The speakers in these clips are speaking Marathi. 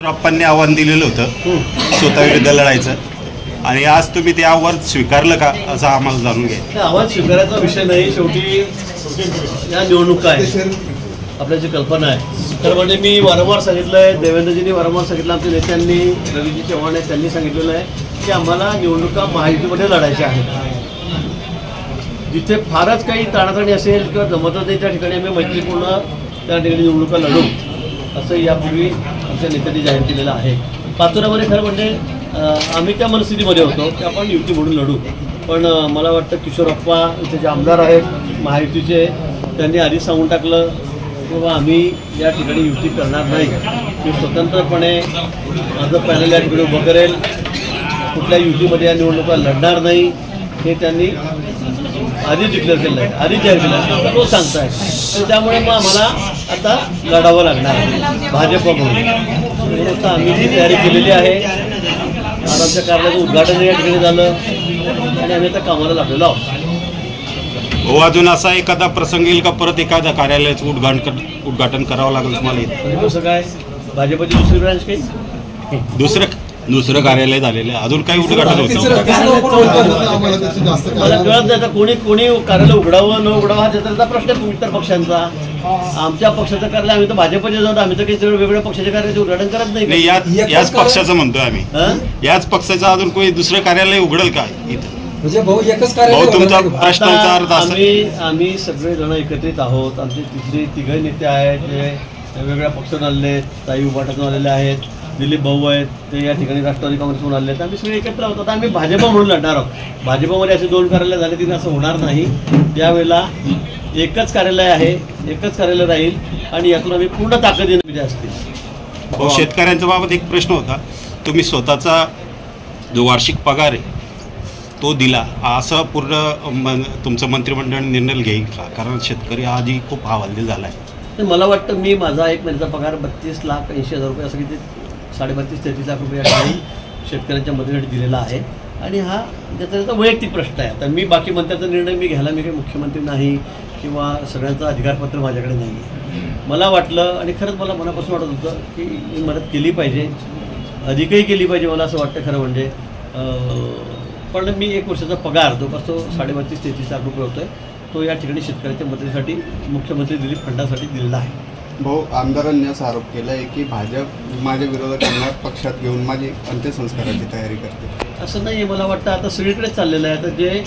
अप्पांनी आव्हान दिलेलं होतं स्वतःविरुद्ध लढायचं आणि आज तुम्ही ते आव्हान स्वीकारलं का असं आम्हाला जाणून घ्या. आव्हान स्वीकारायचा विषय नाही, शेवटी या निवडणुका आहे, आपल्याची कल्पना आहे. तर म्हणजे मी वारंवार सांगितलं आहे, देवेंद्रजींनी वारंवार सांगितलं, आमच्या नेत्यांनी रवीजी चव्हाण आहेत त्यांनी सांगितलेलं आहे की आम्हाला निवडणुका महायुतीमध्ये लढायच्या आहेत. जिथे फारच काही ताणाताणी असेल किंवा जमतच नाही त्या ठिकाणी आम्ही मैत्रीपूर्ण त्या ठिकाणी निवडणुका लढू असं यापूर्वी आमच्या नेत्यांनी जाहीर केलेलं आहे. पाचोऱ्यामध्ये खरं म्हणजे आम्ही त्या मनस्थितीमध्ये होतो की आपण युती म्हणून लढू, पण मला वाटतं किशोरप्पा इथे जे आमदार आहेत महायुतीचे त्यांनी आधीच सांगून टाकलं किंवा आम्ही या ठिकाणी युती करणार नाही, मी स्वतंत्रपणे माझं पॅनल या ठिकाणी उभं करेल, कुठल्या युतीमध्ये या निवडणुका लढणार नाही हे त्यांनी आधीच डिक्लेअर केलं आहे, आधीच जाहीर केलं आहे, तो सांगताय. तर त्यामुळे मग आम्हाला आता लढावं लागणार भाजप म्हणून. आता आम्ही जी तयारी केलेली आहे, आज आमच्या कार्यालयाचं उद्घाटन या ठिकाणी झालं आणि आम्ही आता कामाला लागलेलो आहोत. हो, अजून असा एखादा प्रसंग येईल का परत एखादा कार्यालयाचं उद्घाटन करावं लागेल तुम्हाला? म्हणजे कसं काय, भाजपची दुसरी ब्रांच काही दुसरं कार्यालय झालेलं आहे, अजून काही उद्घाटन होतं? मला कळत नाही, कोणी कार्यालय उघडावं न उघडावं हा त्याचा प्रश्न आहे इतर पक्षांचा. आमच्या पक्षाचं कार्यालय आम्ही तर भाजपचे जाऊन आम्ही तर काही वेगवेगळ्या पक्षाच्या कार्यालयाचे उद्घाटन करत नाही. याच पक्षाचं म्हणतोय आम्ही, याच पक्षाचं अजून कोणी दुसरं कार्यालय उघडेल का इथं? आम्ही सगळे जण एकत्रित आहोत. आमचे तिथले तिघे नेते आहेत जे वेगवेगळ्या पक्षातून आलेले आहेत, ताई उभाटातून आलेले आहेत, दिलीप भाऊ आहेत ते या ठिकाणी राष्ट्रवादी काँग्रेसमधून आले आहेत. आम्ही सगळे एकत्र आहोत. आता आम्ही भाजप म्हणून लढणार आहोत. भाजपमध्ये असे 2 कार्यालय झाले तिथे असं होणार नाही. त्यावेळेला एकच कार्यालय आहे, एकच कार्यालय राहील आणि यातून आम्ही पूर्ण ताकदीने विजय असतील. शेतकऱ्यांच्या बाबत एक प्रश्न होता, तुम्ही स्वतःचा जो वार्षिक पगार आहे तो दिला असं पूर्ण तुमचं मंत्रिमंडळाने निर्णय घेईल का? कारण शेतकरी आजही खूप हवालदिल झाला आहे. मला वाटतं मी माझा एक महिन्याचा पगार 32,80,000 रुपये असं किती 32-33 लाख रुपये या शेतकऱ्यांच्या मदतीसाठी दिलेला आहे आणि हा त्याचा वैयक्तिक प्रश्न आहे. आता मी बाकी मंत्र्यांचा निर्णय घ्यायला मी काही मुख्यमंत्री नाही किंवा सगळ्यांचं अधिकारपत्र माझ्याकडे नाही आहे. मला वाटलं आणि खरंच मला मनापासून वाटत होतं की मी मदत केली पाहिजे, अधिकही केली पाहिजे मला असं वाटतं खरं म्हणजे. पण मी 1 वर्षाचा पगार जवळपास तो 32-33 लाख रुपये होतो आहे, तो या ठिकाणी शेतकऱ्यांच्या मदतीसाठी मुख्यमंत्री दिलीप फंडासाठी दिलेला आहे. भाऊ, आमदारांनी असा आरोप केला आहे की भाजप माझ्या विरोधकांना पक्षात घेऊन माझी अंत्यसंस्काराची तयारी करते. असं नाही आहे. मला वाटतं आता सगळीकडेच चाललेलं आहे. आता जे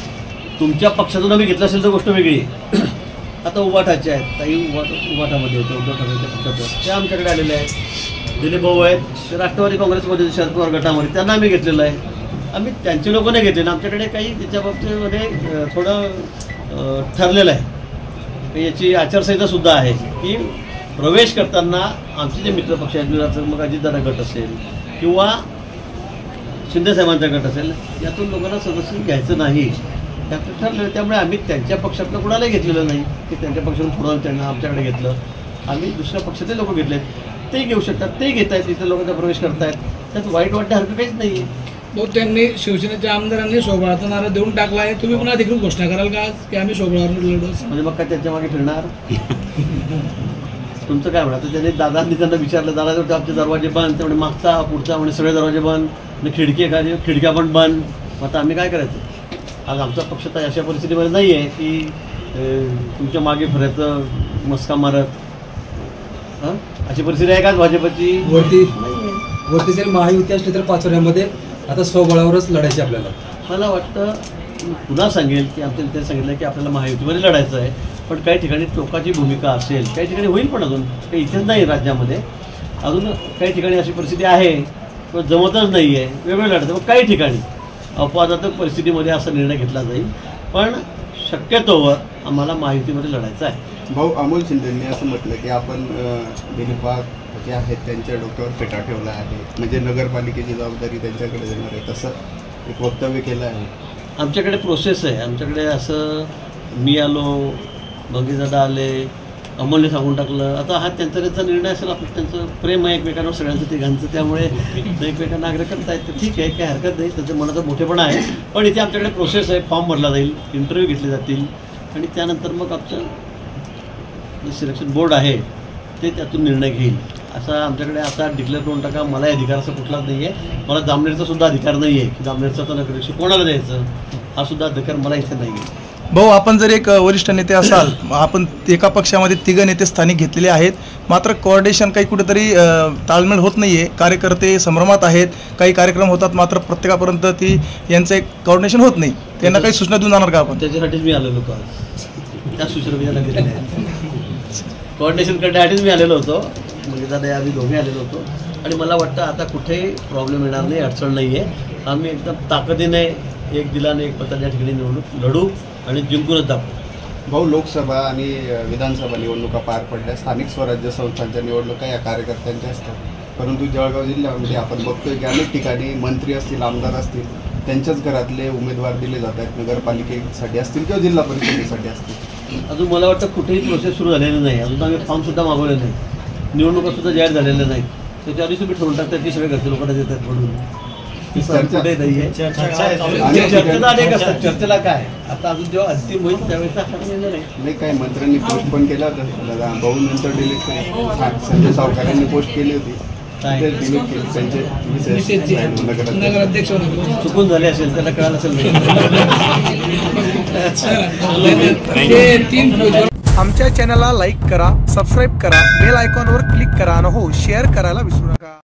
तुमच्या पक्षातून आम्ही घेतलं असेल तर गोष्ट वेगळी आहे. आता उभाटाचे आहेत, ताई उभाटामध्ये होते, उद्धव ठाकरेच्या पक्षात ते आमच्याकडे आलेले आहेत. दिलीप भाऊ आहेत ते राष्ट्रवादी काँग्रेसमध्ये शरद पवार गटामध्ये, त्यांना आम्ही घेतलेलं आहे. आम्ही त्यांचे लोक नाही घेतले ना, आमच्याकडे काही त्याच्या बाबतीमध्ये थोडं ठरलेलं आहे. याची आचारसंहितासुद्धा आहे की प्रवेश करताना आमचे जे मित्रपक्ष आहेत, मग अजितदादा गट असेल किंवा शिंदेसाहेबांचा गट असेल, यातून लोकांना सदस्य घ्यायचं नाही त्याचं ठरलेलं. त्यामुळे आम्ही त्यांच्या पक्षातलं कुणालाही घेतलेलं नाही की त्यांच्या पक्षातून पुढं त्यांना आमच्याकडे घेतलं. आम्ही दुसऱ्या पक्षातले लोक घेतलेत, ते घेऊ शकतात, ते घेत आहेत, इतर लोकांचा प्रवेश करतायत, त्यात वाईट वाटण्यासारखं काहीच नाही आहे. तो त्यांनी शिवसेनेच्या आमदारांनी सोबळाचा नारा देऊन टाकला आहे, तुम्ही पुन्हा अधिकृत घोषणा कराल का की आम्ही सोबळावर लढू? म्हणजे मग काय त्यांच्या मागे फिरणार? तुमचं काय म्हणा? तर त्यांनी दादांनी त्यांना विचारलं, दादा आमचे दरवाजे बंद, त्यामुळे मागचा पुढचा म्हणजे सगळे दरवाजे बंद आणि खिडक्या पण बंद. आता आम्ही काय करायचं? आज आमचा पक्ष तर अशा परिस्थितीमध्ये नाही आहे की तुमच्या मागे फिरायचं मस्का मारत. अशी परिस्थिती आहे का भाजपची? वरती जरी महायुती असली तर पाचोऱ्यामध्ये आता स्वबळावरच लढायची आपल्याला. मला वाटतं पुन्हा सांगेल की आमच्या नेत्यांनी सांगितलं की आपल्याला महायुतीमध्ये लढायचं आहे, पण काही ठिकाणी टोकाची भूमिका असेल, काही ठिकाणी होईल, पण अजून काही इथेच नाही राज्यामध्ये, अजून काही ठिकाणी अशी परिस्थिती आहे किंवा जमतच नाही आहे, वेगवेगळं लढतं. मग काही ठिकाणी अपवादात्मक परिस्थितीमध्ये असा निर्णय घेतला जाईल, पण शक्यतोवर आम्हाला महायुतीमध्ये लढायचं आहे. भाऊ, अमोल शिंदेंनी असं म्हटलं की आपण दिलीप जे आहेत त्यांच्या डोक्यावर फेटा ठेवला आहे, म्हणजे नगरपालिकेची जबाबदारी त्यांच्याकडे देणार आहे, तसं एक वक्तव्य केलं आहे. आमच्याकडे प्रोसेस आहे. आमच्याकडे असं मी आलो, बंगीदादा आले, अमोलने सांगून टाकलं. आता हा त्यांचा निर्णय असेल, आपलं त्यांचं प्रेम आहे एकमेकांवर सगळ्यांचं तिघांचं, त्यामुळे एकमेकांना आग्रह करतायत, तर ठीक आहे, काही हरकत नाही, त्याचं मनाचा मोठेपणा आहे. पण इथे आमच्याकडे प्रोसेस आहे, फॉर्म भरला जाईल, इंटरव्ह्यू घेतले जातील आणि त्यानंतर मग आमचं जे सिलेक्शन बोर्ड आहे ते त्यातून निर्णय घेईल. असा आमच्याकडे आता डिक्लेअर करून टाका, मला अधिकार असा कुठलाच नाही आहे. मला जामनेरचा सुद्धा अधिकार नाही आहे की जामनेरचा तर नगराध्यक्ष कोणाला द्यायचं, हा सुद्धा अधिकार मला इथे नाही आहे. भाऊ, आपण जर एक वरिष्ठ नेते असाल, आपण एका पक्षामध्ये 3 नेते स्थानिक घेतलेले आहेत, मात्र कोऑर्डिनेशन काही कुठेतरी ताळमेळ होत नाही आहे. कार्यकर्ते संभ्रमात आहेत, काही कार्यक्रम होतात मात्र प्रत्येकापर्यंत ती यांचं एक कोऑर्डिनेशन होत नाही. त्यांना काही सूचना देऊन जाणार का आपण? त्याच्यासाठीच मी आलेलो होतो आज, त्या सूचना मी त्यांना दिलेल्या आहेत. कोऑर्डिनेशन करण्यासाठीच मी आलेलो होतो, म्हणजे दादा आम्ही दोघे आलेलो होतो. आणि मला वाटतं आता कुठेही प्रॉब्लेम येणार नाही, अडचण नाही आहे. आम्ही एकदम ताकदीने एक दिलाने एक पत्र या ठिकाणी निवडणूक लढू आणि जिंकूनच दाखवू. भाऊ, लोकसभा आणि विधानसभा निवडणुका पार पडल्या, स्थानिक स्वराज्य संस्थांच्या निवडणुका या कार्यकर्त्यांच्या असतात. परंतु जळगाव जिल्ह्यामध्ये आपण बघतोय की अनेक ठिकाणी मंत्री असतील, आमदार असतील, त्यांच्याच घरातले उमेदवार दिले जात आहेत, नगरपालिकेसाठी असतील किंवा जिल्हा परिषदेसाठी असतील. अजून मला वाटतं कुठेही प्रोसेस सुरू झालेली नाही. अजून आम्ही फॉर्मसुद्धा मागवले नाही, निवडणुकासुद्धा जाहीर झालेल्या नाहीत. त्याच्या आधीच तुम्ही ठरवून टाकतात की सगळे घरचे लोकांना देतात म्हणून. कुठेही नाही आहे. चर्चेला अनेक असतात, चर्चेला काय आता अजून जेव्हा अंतिम होईल त्यावेळेस निर्णय नाही. नाही, काही मंत्र्यांनी पोस्ट पण केला होता, भाऊ नंतर डिलीट केली. संजय सावकारांनी पोस्ट केली होती, ते डिलीट केली. त्यांचे नगराध्यक्ष चुकून झाले असेल, त्याला कळालं असेल. ते 3 आमच्या चॅनलला लाईक करा, सबस्क्राईब करा, बेल आयकॉनवर क्लिक करा आणि हो शेअर करायला विसरू नका.